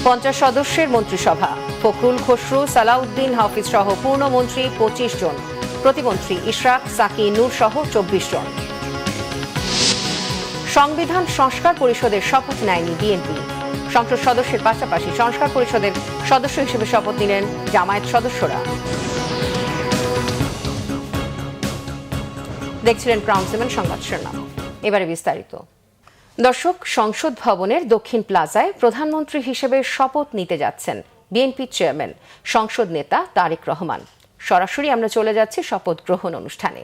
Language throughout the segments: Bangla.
50 সদস্যের মন্ত্রিসভা, ফখরুল, খসরু, সালাউদ্দিন, হাফিজ সহ পূর্ণমন্ত্রী 25 জন, প্রতিমন্ত্রী ইশরাক, সাকি, নূর সহ 24 জন। সংবিধান সংস্কার পরিষদের শপথ নেয়নি বিএনপি। সংসদ সদস্যের পাশাপাশি সংস্কার পরিষদের সদস্য হিসেবে শপথ নিলেন জামায়াত সদস্যরা। দেখছিলেন ক্রাউন সিমেন্ট সংবাদ শিরোনাম, এবারে বিস্তারিত। দর্শক, সংসদ ভবনের দক্ষিণ প্লাজায় প্রধানমন্ত্রী হিসেবে শপথ নিতে যাচ্ছেন বিএনপি চেয়ারম্যান সংসদ নেতা তারেক রহমান। সরাসরি আমরা চলে যাচ্ছি শপথ গ্রহণ অনুষ্ঠানে।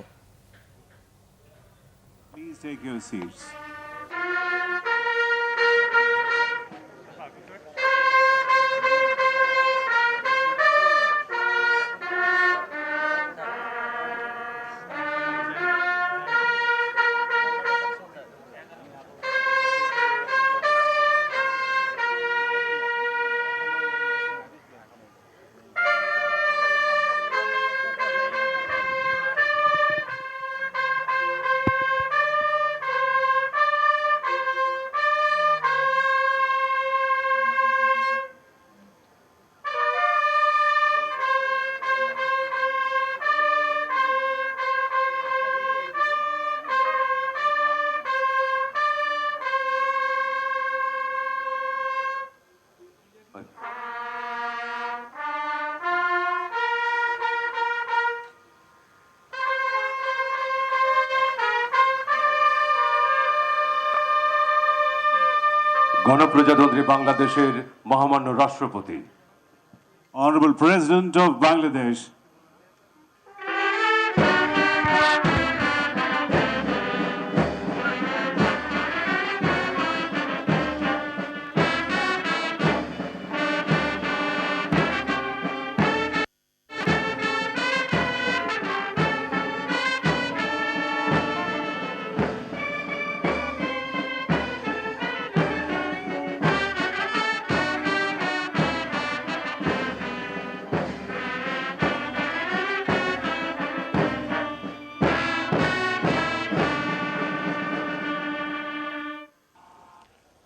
গণপ্রজাতন্ত্রী বাংলাদেশের মহামান্য রাষ্ট্রপতি, Honorable President of Bangladesh,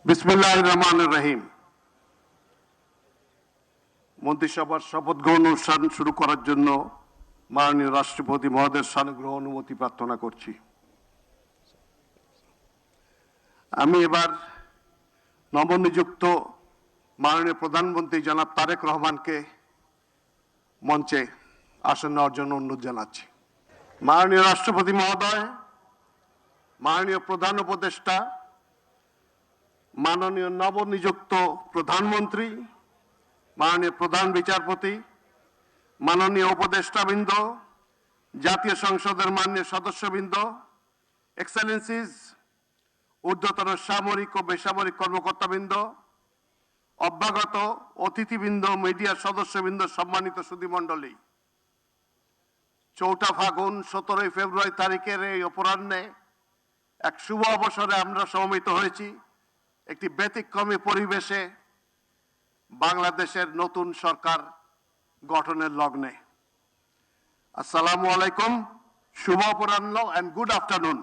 বিসমিল্লাহির রহমানির রহিম। মন্ত্রিসভার শপথ গ্রহণ অনুষ্ঠান শুরু করার জন্য মাননীয় রাষ্ট্রপতি মহোদয়ের সানুগ্রহ অনুমতি প্রার্থনা করছি। আমি এবার নবনিযুক্ত মাননীয় প্রধানমন্ত্রী জনাব তারেক রহমানকে মঞ্চে আসন নেওয়ার জন্য অনুরোধ জানাচ্ছি। মাননীয় রাষ্ট্রপতি মহোদয়, মাননীয় প্রধান উপদেষ্টা, মাননীয় নবনিযুক্ত প্রধানমন্ত্রী, মাননীয় প্রধান বিচারপতি, মাননীয় উপদেষ্টাবৃন্দ, জাতীয় সংসদের মাননীয় সদস্যবৃন্দ, এক্সেলেন্সিজ, ঊর্ধ্বতন সামরিক ও বেসামরিক কর্মকর্তাবৃন্দ, অভ্যাগত অতিথিবৃন্দ, মিডিয়ার সদস্যবৃন্দ, সম্মানিত সুধীমণ্ডলী, 4 ফাগুন 17 ফেব্রুয়ারি তারিখের এই অপরাহ্নে এক শুভ অবসরে আমরা সমবেত হয়েছি একটি ব্যতিক্রমী পরিবেশে বাংলাদেশের নতুন সরকার গঠনের লগ্নে। আসসালামু আলাইকুম, শুভ অপরাহ্ন এন্ড গুড আফটারনুন।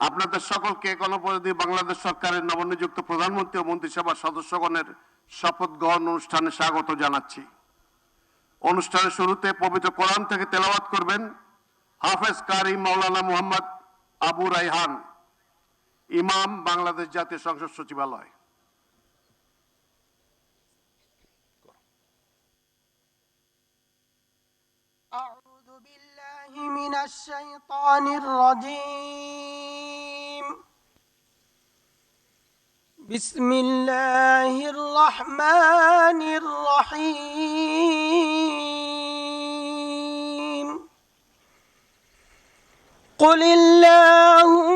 আপনাদের সকলকে গণপ্রজাতন্ত্রী বাংলাদেশ সরকারের নবনিযুক্ত প্রধানমন্ত্রী ও মন্ত্রিসভার সদস্যগণের শপথ গ্রহণ অনুষ্ঠানে স্বাগত জানাচ্ছি। অনুষ্ঠানের শুরুতে পবিত্র কোরআন থেকে তেলাওয়াত করবেন হাফেজ কারি মাওলানা মুহাম্মদ আবু রাইহান, ইমাম, বাংলাদেশ জাতীয় সংসদ সচিবালয়। আউযু বিল্লাহি মিনাশ শাইতানির রাজীম। বিসমিল্লাহির রহমানির রহিম। কুলিল্লাহুম্মা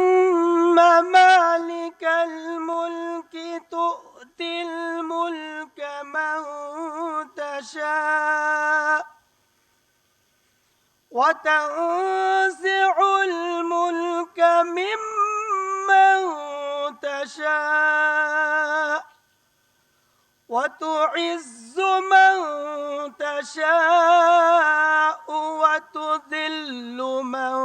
মালিকাল মুলকি তু'তিল মুলকা মান তাশা ওয়া তানজি'ুল মুলকা মিম্মান তাশা ওয়া তু'ইজ্জু মান তাশা ওয়া তুযিল্লু মান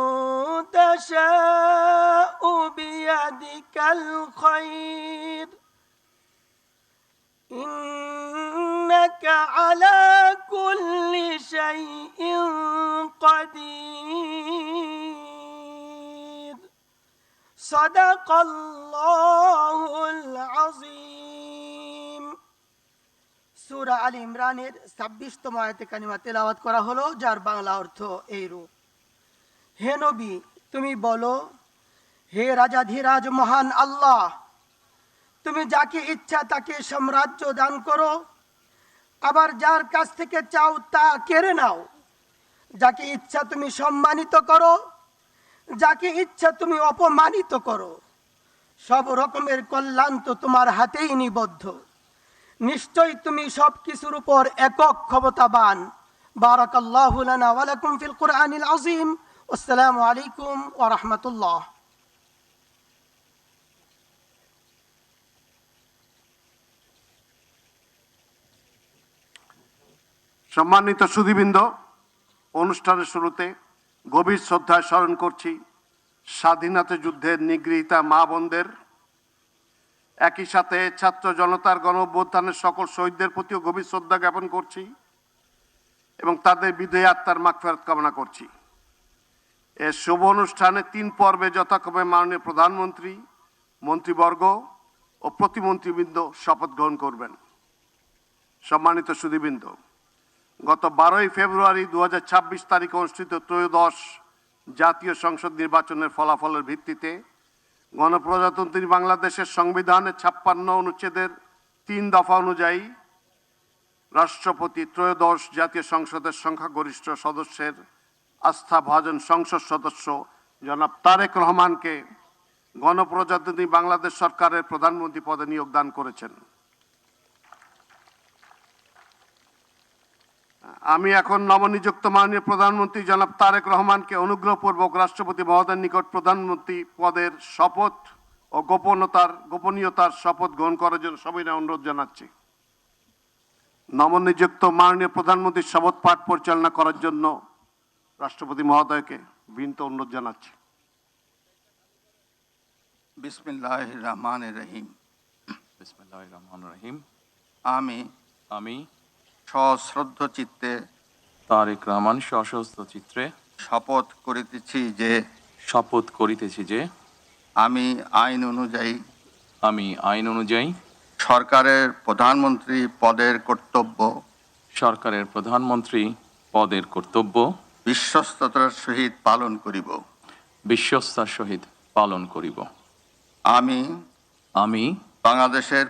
বিয়াদিকাল খায়র। إنك على كل شيء قدير صدق الله العظيم সূরা আল ইমরানের 26তম আয়াতে কারিমা তেলাওয়াত করা হলো, যার বাংলা অর্থ এইরূপ: হে নবী, তুমি বলো, হে রাজাধিরাজ মহান আল্লাহ, তুমি যাকে ইচ্ছা তাকে সাম্রাজ্য দান করো, আবার যার কাছ থেকে চাও তা কেড়ে নাও। যাকে ইচ্ছা তুমি সম্মানিত করো, যাকে ইচ্ছা তুমি অপমানিত করো। সব রকমের কল্যাণ তো তোমার হাতেই নিবদ্ধ। নিশ্চয়ই তুমি সব কিছুর উপর একক ক্ষমতাবান। বারাকাল্লাহু লানা ওয়া লাকুম ফিল কুরআনিল আযীম। আসসালামু আলাইকুম ওয়া রাহমাতুল্লাহ। সম্মানিত সুধীবৃন্দ, অনুষ্ঠানের শুরুতে গভীর শ্রদ্ধায় স্মরণ করছি স্বাধীনতা যুদ্ধের নিগৃহীতা মা বোনদের। একই সাথে ছাত্র জনতার গণ অভ্যুত্থানের সকল শহীদদের প্রতিও গভীর শ্রদ্ধা জ্ঞাপন করছি এবং তাদের বিদেহী আত্মার মাগফিরাত কামনা করছি। এর শুভ অনুষ্ঠানে 3 পর্বে যথাক্রমে মাননীয় প্রধানমন্ত্রী, মন্ত্রীবর্গ ও প্রতিমন্ত্রীবৃন্দ শপথ গ্রহণ করবেন। সম্মানিত সুধীবৃন্দ, গত 12ই ফেব্রুয়ারি 2026 তারিখে অনুষ্ঠিত ত্রয়োদশ জাতীয় সংসদ নির্বাচনের ফলাফলের ভিত্তিতে গণপ্রজাতন্ত্রী বাংলাদেশের সংবিধানের 56 অনুচ্ছেদের 3 দফা অনুযায়ী রাষ্ট্রপতি ত্রয়োদশ জাতীয় সংসদের সংখ্যাগরিষ্ঠ সদস্যের আস্থাভাজন সংসদ সদস্য জনাব তারেক রহমানকে গণপ্রজাতন্ত্রী বাংলাদেশ সরকারের প্রধানমন্ত্রী পদে নিয়োগ দান করেছেন। আমি এখন নবনিযুক্ত মাননীয় প্রধানমন্ত্রী জনাব তারেক রহমানকে অনুগ্রহপূর্বক রাষ্ট্রপতি মহোদয়ের নিকট প্রধানমন্ত্রী পদের শপথ ও গোপনীয়তার শপথ গ্রহণ করার জন্য সবিনয় অনুরোধ জানাচ্ছি। নবনিযুক্ত মাননীয় প্রধানমন্ত্রীর শপথ পাঠ পরিচালনা করার জন্য রাষ্ট্রপতি মহোদয়কে বিনীত অনুরোধ জানাচ্ছি। বিসমিল্লাহির রহমানির রহিম। বিসমিল্লাহির রহমানির রহিম। আমি সশ্রদ্ধ চিত্তে তারেক রহমান সশস্ত্র চিত্রে শপথ করিতেছি যে আমি আইন অনুযায়ী সরকারের প্রধানমন্ত্রী পদের কর্তব্য বিশ্বস্ততার সহিত পালন করিব। আমি বাংলাদেশের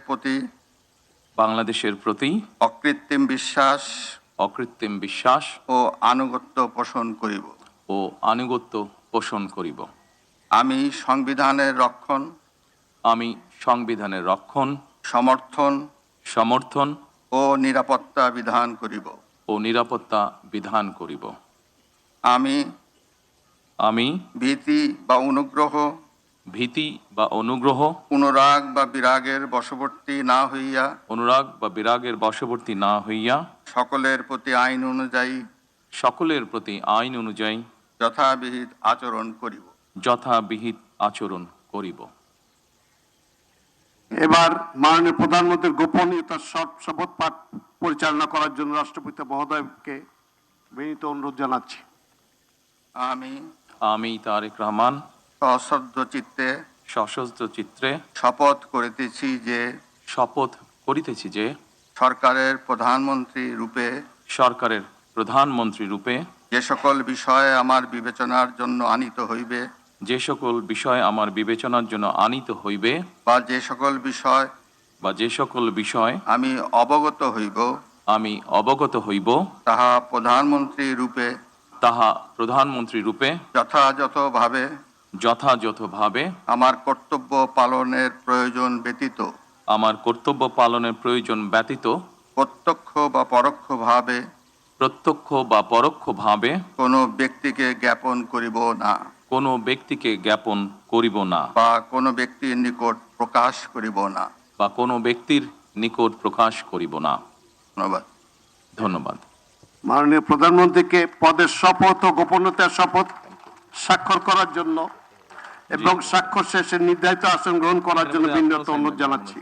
প্রতি অকৃত্রিম বিশ্বাস ও আনুগত্য পোষণ করিব। আমি সংবিধানের রক্ষণ সমর্থন ও নিরাপত্তা বিধান করিব। আমি ভীতি বা অনুগ্রহ অনুরাগ বা বিরাগের বশবর্তী না হইয়া সকলের প্রতি আইন অনুযায়ী যথাবিহিত আচরণ করিব। এবার মাননীয় প্রধানমন্ত্রীর গোপনীয়তার শপথ পাঠ পরিচালনা করার জন্য রাষ্ট্রপতি মহোদয়কে বিনীত অনুরোধ জানাচ্ছি। আমি তারেক রহমান সশস্ত্র চিত্রে শপথ করিতেছি যে সরকারের প্রধানমন্ত্রী রূপে যে সকল বিষয় আমার বিবেচনার জন্য আনিত হইবে বা যে সকল বিষয় আমি অবগত হইব তাহা প্রধানমন্ত্রী রূপে যথাযথভাবে আমার কর্তব্য পালনের প্রয়োজন ব্যতীত প্রত্যক্ষ বা পরোক্ষভাবে কোনো ব্যক্তিকে জ্ঞাপন করিব না বা কোনো ব্যক্তির নিকট প্রকাশ করিব না। ধন্যবাদ। মাননীয় প্রধানমন্ত্রীকে পদের শপথ ও গোপনীয়তার শপথ স্বাক্ষর করার জন্য এবং স্বাক্ষর শেষে নির্ধারিত আসন গ্রহণ করার জন্য বিনীত অনুরোধ জানাচ্ছি।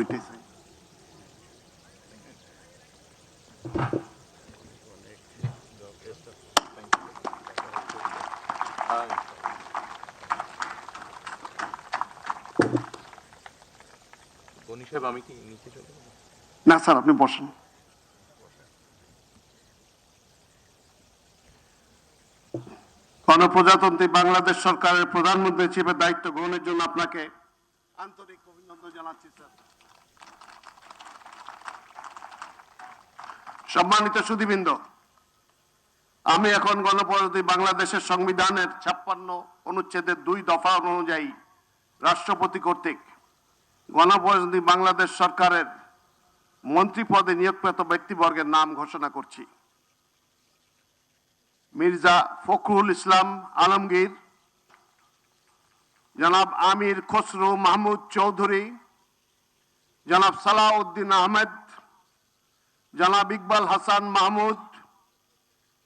দুইটাই চাই। গনি সাহেব, আমি কি নিচে চলে যাব? না স্যার, আপনি বসেন। গণপ্রজাতন্ত্রী বাংলাদেশ সরকারের প্রধানমন্ত্রী হিসেবে দায়িত্ব গ্রহণের জন্য আপনাকে আন্তরিক অভিনন্দন জানাচ্ছি স্যার। সম্মানিত সুধীবৃন্দ, আমি এখন গণপ্রজাতন্ত্রী বাংলাদেশের সংবিধানের 56 অনুচ্ছেদের 2 দফা অনুযায়ী রাষ্ট্রপতি কর্তৃক গণপ্রজাতন্ত্রী বাংলাদেশ সরকারের মন্ত্রী পদে নিয়োগপ্রাপ্ত ব্যক্তিবর্গের নাম ঘোষণা করছি। মির্জা ফখরুল ইসলাম আলমগীর, জনাব আমির খসরু মাহমুদ চৌধুরী, জনাব সালাউদ্দিন আহমেদ, জনাব ইকবাল হাসান মাহমুদ,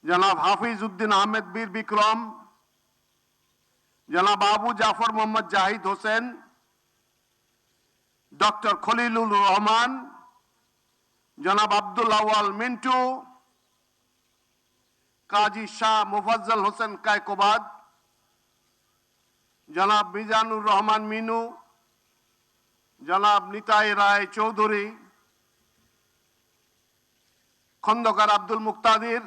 জনাব হাফিজ উদ্দিন আহমেদ বীর বিক্রম, জনাব আবু জাফর মোহাম্মদ জাহিদ হোসেন, ডক্টর খলিলুর রহমান, জনাব আব্দুল আওয়াল মিন্টু, কাজী শাহ মুফাজ্জল হোসেন কায়কোবাদ, জনাব মিজানুর রহমান মিনু, জনাব নিতাই রায় চৌধুরী, খন্দকার আব্দুল মুক্তাদির,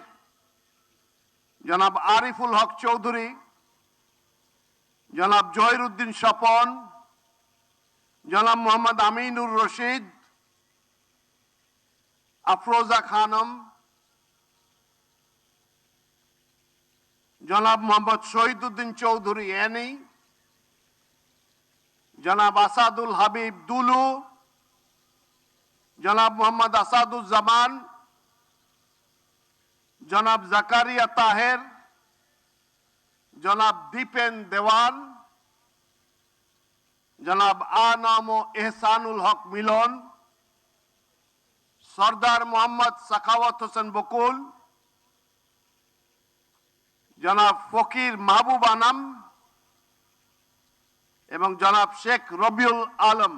জনাব আরিফুল হক চৌধুরী, জনাব জহিরুদ্দিন স্বপন, জনাব মোহাম্মদ আমিনুর রশিদ, আফরোজা খানম, জনাব মোহাম্মদ শহীদুদ্দিন চৌধুরী এনি, জনাব আসাদুল হাবিব দুলু, জনাব মোহাম্মদ আসাদুজ্জামান, জনাব জাকারিয়া তাহের, জনাব দীপেন দেওয়ান, জনাব আনাম ও এহসানুল হক মিলন, সর্দার মোহাম্মদ সাখাওয়াত হোসেন বকুল, জনাব ফকির মাহবুব আনাম এবং জনাব শেখ রবিউল আলম।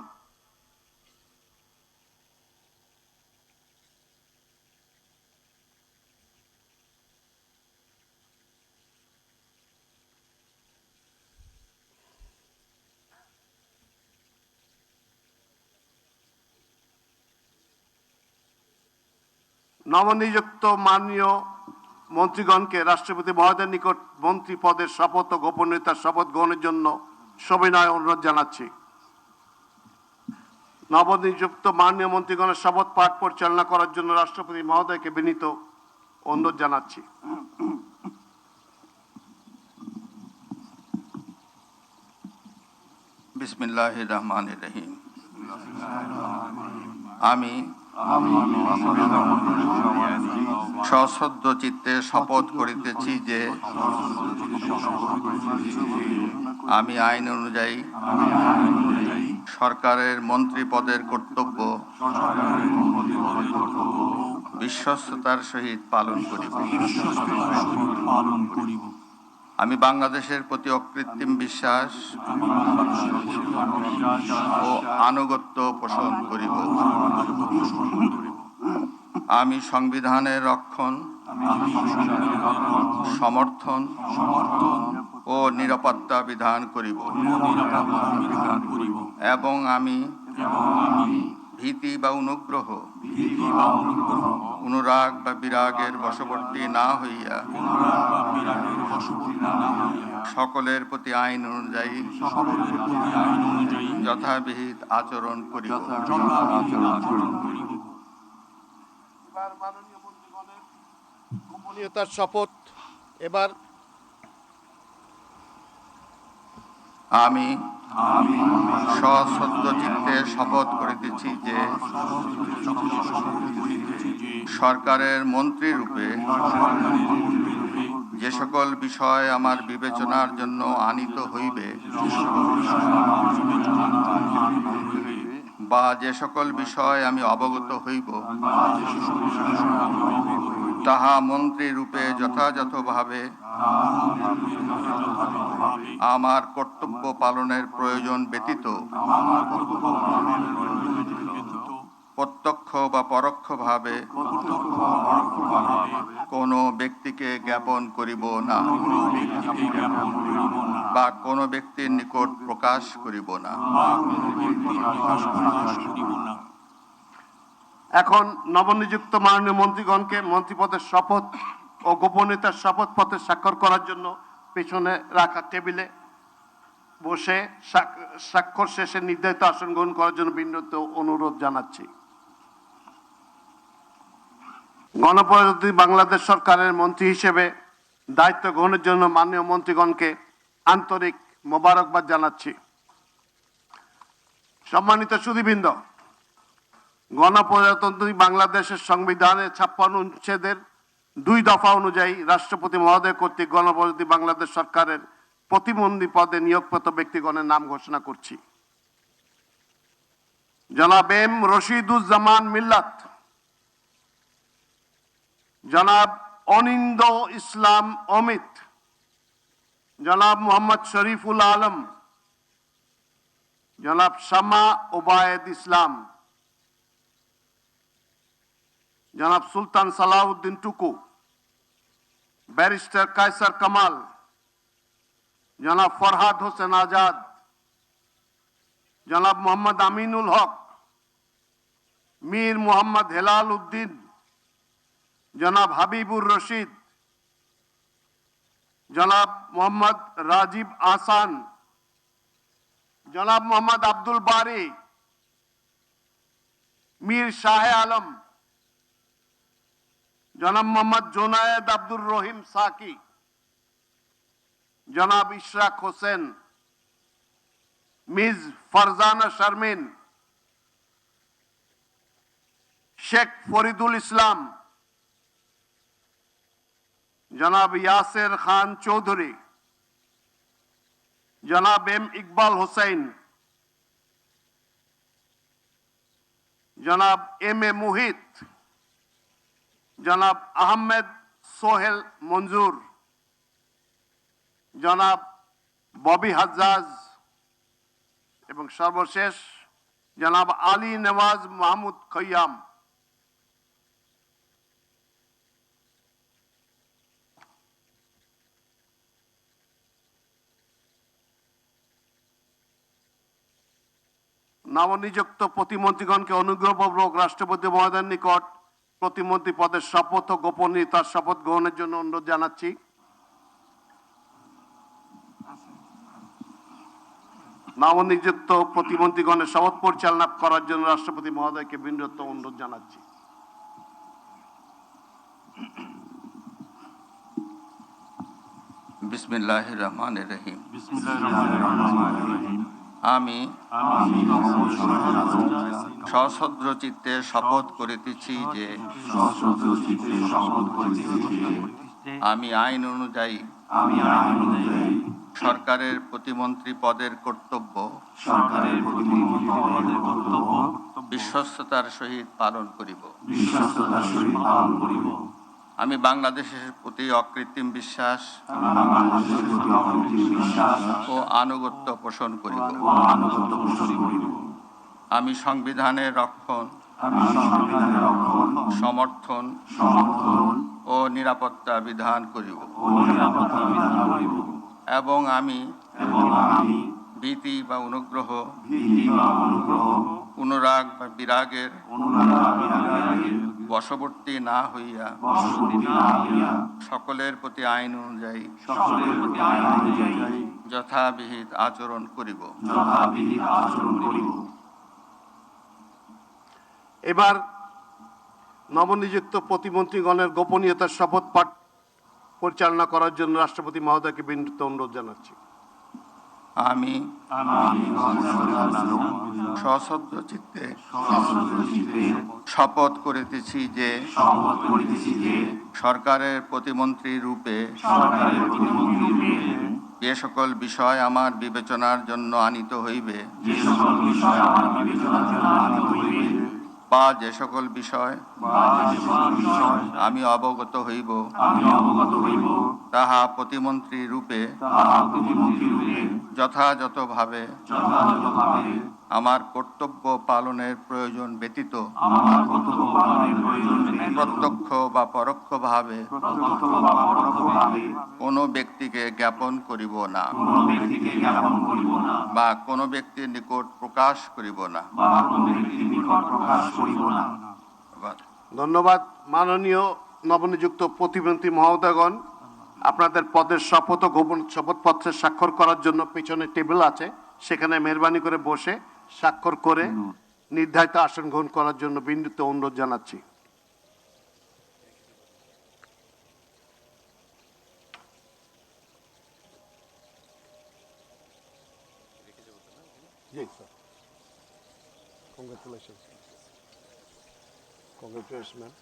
নবনিযুক্ত মাননীয় মন্ত্রীগণকে রাষ্ট্রপতি মহোদয়ের নিকট মন্ত্রী পদের শপথ ও গোপনীয়তার শপথ গ্রহণের জন্য সবিনয় অনুরোধ জানাচ্ছি। নবনিযুক্ত মাননীয় মন্ত্রীগণের শপথ পাঠ পরিচালনা করার জন্য রাষ্ট্রপতি মহোদয়কে বিনীত অনুরোধ জানাচ্ছি। বিসমিল্লাহির রহমানির রহিম। আমি সশ্রদ্ধ চিত্তে শপথ করিতেছি যে আমি আইন অনুযায়ী সরকারের মন্ত্রী পদের কর্তব্য বিশ্বস্ততার সহিত পালন করিব। আমি বাংলাদেশের প্রতি অকৃত্রিম বিশ্বাস ও আনুগত্য পোষণ করিব। আমি সংবিধানের রক্ষণ, সমর্থন ও নিরাপত্তা বিধান করিব এবং আমি ভীতি বা অনুগ্রহ, অনুরাগ বা বিরাগের বশবর্তী না হইয়া সকলের প্রতি আইন অনুযায়ী যথাবিহিত আচরণ করিব। এবার মাননীয় মন্ত্রীগণের গোপনীয়তার শপথ। এবার আমি সশ্রদ্ধ চিত্তে শপথ করিতেছি যে সরকারের মন্ত্রী রূপে যে সকল বিষয় আমার বিবেচনার জন্য আনিত হইবে বা যে সকল বিষয় আমি অবগত হইব তাহা মন্ত্রী রূপে যথাযথভাবে আমার কর্তব্য পালনের প্রয়োজন ব্যতীত প্রত্যক্ষ বা পরোক্ষভাবে কোনো ব্যক্তিকে জ্ঞাপন করিব না বা কোনো ব্যক্তির নিকট প্রকাশ করিব না। এখন নবনিযুক্ত মাননীয় মন্ত্রীগণকে মন্ত্রীপদের শপথ ও গোপনীয়তার শপথপত্রে স্বাক্ষর করার জন্য পেছনে রাখা টেবিলে বসে স্বাক্ষর শেষে নির্ধারিত আসন গ্রহণ করার জন্য বিনীত অনুরোধ জানাচ্ছি। গণপ্রজাতন্ত্রী বাংলাদেশ সরকারের মন্ত্রী হিসেবে দায়িত্ব গ্রহণের জন্য মাননীয় মন্ত্রীগণকে আন্তরিক মোবারকবাদ জানাচ্ছি। সম্মানিত সুধীবৃন্দ, গণপ্রজাতন্ত্রী বাংলাদেশের সংবিধানের 56 অনুচ্ছেদের 2 দফা অনুযায়ী রাষ্ট্রপতি মহোদয় কর্তৃক গণপ্রজাতন্ত্রী বাংলাদেশ সরকারের প্রতিমন্ত্রী পদে নিয়োগপ্রাপ্ত ব্যক্তিগণের নাম ঘোষণা করছি। জনাব এম রশিদুজ্জামান মিল্লাত, জনাব অনিন্দ ইসলাম অমিত, জনাব মোহাম্মদ শরীফুল আলম, জনাব শামা ওবায়েদ ইসলাম, জনাব সুলতান সালাউদ্দিন টুকু, ব্যারিস্টার কায়সার কামাল, জনাব ফরহাদ হোসেন আজাদ, জনাব মোহাম্মদ আমিনুল হক, মীর মোহাম্মদ হেলাল উদ্দিন, জনাব হাবিবুর রশিদ, জনাব মোহাম্মদ রাজীব আহসান, জনাব মোহাম্মদ আব্দুল বারি, মীর শাহে আলম, জনাব মোহাম্মদ জোনায়েদ আব্দুর রহিম সাকি, জনাব ইশরাক হোসেন, মিস ফারজানা শারমিন, শেখ ফরিদুল ইসলাম, জনাব ইয়াসের খান চৌধুরী, জনাব এম ইকবাল হোসেন, জনাব এম এ মুহিত, জনাব আহমেদ সোহেল মঞ্জুর, জনাব ববি হাজ্জাজ এবং সর্বশেষ জনাব আলী নেওয়াজ মাহমুদ খৈয়াম। নবনিযুক্ত প্রতিমন্ত্রীগণকে অনুগ্রহপূর্বক রাষ্ট্রপতি মহোদয়ের নিকট প্রতিমন্ত্রী পদের শপথ ও গোপনীয়তার শপথ গ্রহণের জন্য অনুরোধ জানাচ্ছি। নবনিযুক্ত প্রতিমন্ত্রীগণের শপথ পরিচালনা করার জন্য রাষ্ট্রপতি মহোদয়কে বিনীত অনুরোধ জানাচ্ছি। বিসমিল্লাহির রহমানির রহিম। আমি সশ্রদ্ধ চিত্তে শপথ করিতেছি যে আমি আইন অনুযায়ী সরকারের প্রতিমন্ত্রী পদের কর্তব্য বিশ্বস্ততার সহিত পালন করিব। আমি বাংলাদেশের প্রতি অকৃত্রিম বিশ্বাস ও আনুগত্য পোষণ করিব। আমি সংবিধানের রক্ষণ, সমর্থন ও নিরাপত্তা বিধান করিব এবং আমি ভীতি বা অনুগ্রহ, অনুরাগ বা বিরাগের বশবর্তী না হইয়া সকলের প্রতি আইন অনুযায়ী যথাবিহিত আচরণ করিব। এবার নবনিযুক্ত প্রতিমন্ত্রীগণের গোপনীয়তার শপথ পাঠ পরিচালনা করার জন্য রাষ্ট্রপতি মহোদয়কে বিনীত অনুরোধ জানাচ্ছি। আমি সশ্রদ্ধ চিত্তে শপথ করিতেছি যে সরকারের প্রতিমন্ত্রী রূপে যে সকল বিষয় আমার বিবেচনার জন্য আনিত হইবে বা যে সকল বিষয় আমি অবগত হইব তাহা প্রতিমন্ত্রী রূপে যথাযথভাবে আমার কর্তব্য পালনের প্রয়োজন ব্যতীত প্রত্যক্ষ বা পরোক্ষভাবে কোনো ব্যক্তিকে জ্ঞাপন করিব না বা কোনো ব্যক্তির নিকট প্রকাশ করিব না। ধন্যবাদ। মাননীয় নবনিযুক্ত প্রতিমন্ত্রী মহোদয়গণ, আপনাদের পদের শপথ ও গোপন শপথপত্রে স্বাক্ষর করার জন্য পিছনে টেবিল আছে, সেখানে মেহরবানি করে বসে স্বাক্ষর করে নির্ধারিত আসন গ্রহণ করার জন্য বিনীত অনুরোধ জানাচ্ছি। জি স্যার, কংগ্রেচুলেশনস। Congratulations, ma'am.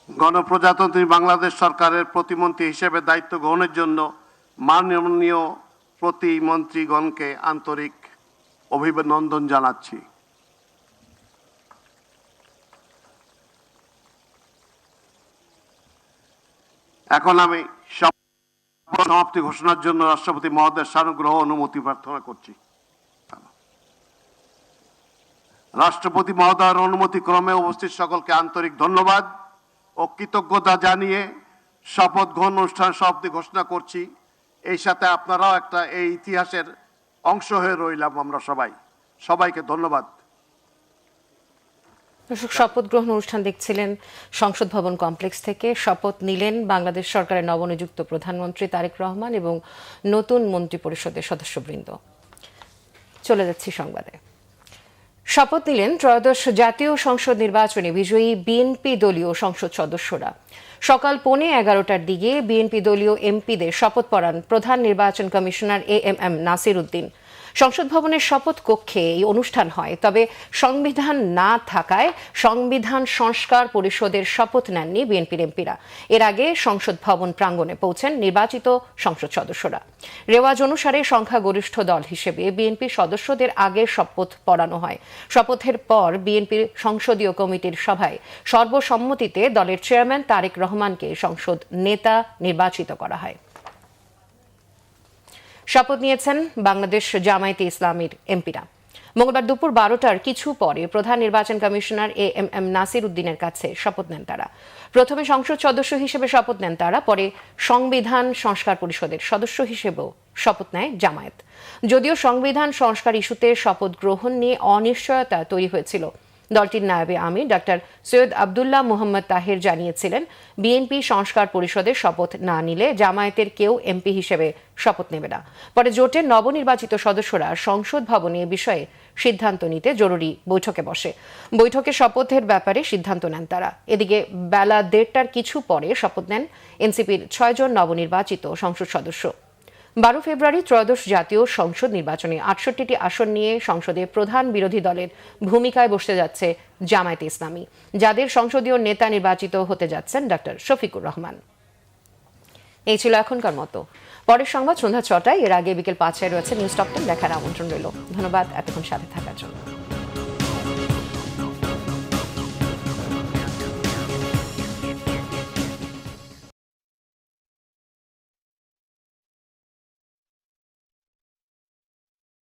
গণপ্রজাতন্ত্রী বাংলাদেশ সরকারের প্রতিমন্ত্রী হিসেবে দায়িত্ব গ্রহণের জন্য মাননীয় প্রতিমন্ত্রীগণকে আন্তরিক অভিনন্দন জানাচ্ছি। এখন আমি সমাপ্তি ঘোষণার জন্য রাষ্ট্রপতি মহোদয়ের সানুগ্রহ অনুমতি প্রার্থনা করছি। রাষ্ট্রপতি মহোদয়ের অনুমতি ক্রমে উপস্থিত সকলকে আন্তরিক ধন্যবাদ ও কৃতজ্ঞতা জানিয়ে শপথ গ্রহণ অনুষ্ঠান সমাপ্তি ঘোষণা করছি। এই সাথে আপনারাও একটা এই ইতিহাসের অংশ হয়ে রইলাম আমরা সবাইকে ধন্যবাদ। দর্শক, শপথ গ্রহণ অনুষ্ঠান দেখছিলেন সংসদ ভবন কমপ্লেক্স থেকে। শপথ নিলেন বাংলাদেশ সরকারের নবনিযুক্ত প্রধানমন্ত্রী তারেক রহমান এবং নতুন মন্ত্রিপরিষদের সদস্যবৃন্দ। চলে যাচ্ছি সংবাদে। শপথ নিলেন ত্রয়োদশ জাতীয় সংসদ নির্বাচনে বিজয়ী বিএনপি দলীয় সংসদ সদস্যরা। সকাল 11:15টার দিকে বিএনপি দলীয় এমপিদের শপথ পড়ান প্রধান নির্বাচন কমিশনার এএমএম নাসির উদ্দিন। সংসদ ভবনের শপথ কক্ষে এই অনুষ্ঠান হয়, তবে সংবিধান না থাকায় সংবিধান সংস্কার পরিষদের শপথ নেননি বিএনপির এমপিরা। এর আগে সংসদ ভবন প্রাঙ্গণে পৌঁছেন নির্বাচিত সংসদ সদস্যরা। রেওয়াজ অনুসারে সংখ্যাগরিষ্ঠ দল হিসেবে বিএনপির সদস্যদের আগে শপথ পড়ানো হয়। শপথের পর বিএনপির সংসদীয় কমিটির সভায় সর্বসম্মতিতে দলের চেয়ারম্যান তারেক রহমানকে সংসদ নেতা নির্বাচিত করা হয়। শপথ নিয়েছেন বাংলাদেশ জামায়াতে ইসলামীর এমপিরা। মঙ্গলবার দুপুর 12টার কিছু পরে প্রধান নির্বাচন কমিশনার এএমএম নাসির উদ্দিনের কাছে শপথ নেন তারা। প্রথমে সংসদ সদস্য হিসেবে শপথ নেন তারা, পরে সংবিধান সংস্কার পরিষদের সদস্য হিসেবেও শপথ নেয় জামায়াত। যদিও সংবিধান সংস্কার ইস্যুতে শপথ গ্রহণ নিয়ে অনিশ্চয়তা তৈরি হয়েছিল, দলটির নায়েবে আমির ডাক্তার সৈয়দ আব্দুল্লাহ মোহাম্মদ তাহের জানিয়েছিলেন, বিএনপি সংস্কার পরিষদের শপথ না নিলে জামায়াতের কেউ এমপি হিসেবে শপথ নেবে না। পরে জোটের নবনির্বাচিত সদস্যরা সংসদ ভবনে এ বিষয়ে সিদ্ধান্ত নিতে জরুরি বৈঠকে বসে। বৈঠকে শপথের ব্যাপারে সিদ্ধান্ত নেন তারা। এদিকে বেলা 1:30টার কিছু পরে শপথ নেন এনসিপির 6 জন নবনির্বাচিত সংসদ সদস্য। 12 ফেব্রুয়ারি ত্রয়োদশ জাতীয় সংসদ নির্বাচনে 68টি আসন নিয়ে সংসদে প্রধান বিরোধী দলের ভূমিকায় বসতে যাচ্ছে জামায়াতে ইসলামী, যাদের সংসদীয় নেতা নির্বাচিত হতে যাচ্ছেন ডক্টর শফিকুর রহমান। এই ছিল এখনকার মতো। পরের সংবাদ সন্ধ্যা 6টায়। এর আগে বিকেল 5টায় রয়েছে নিউজ টপ 10 দেখার আমন্ত্রণ রইল। ধন্যবাদ এতক্ষণ সাথে থাকার জন্য।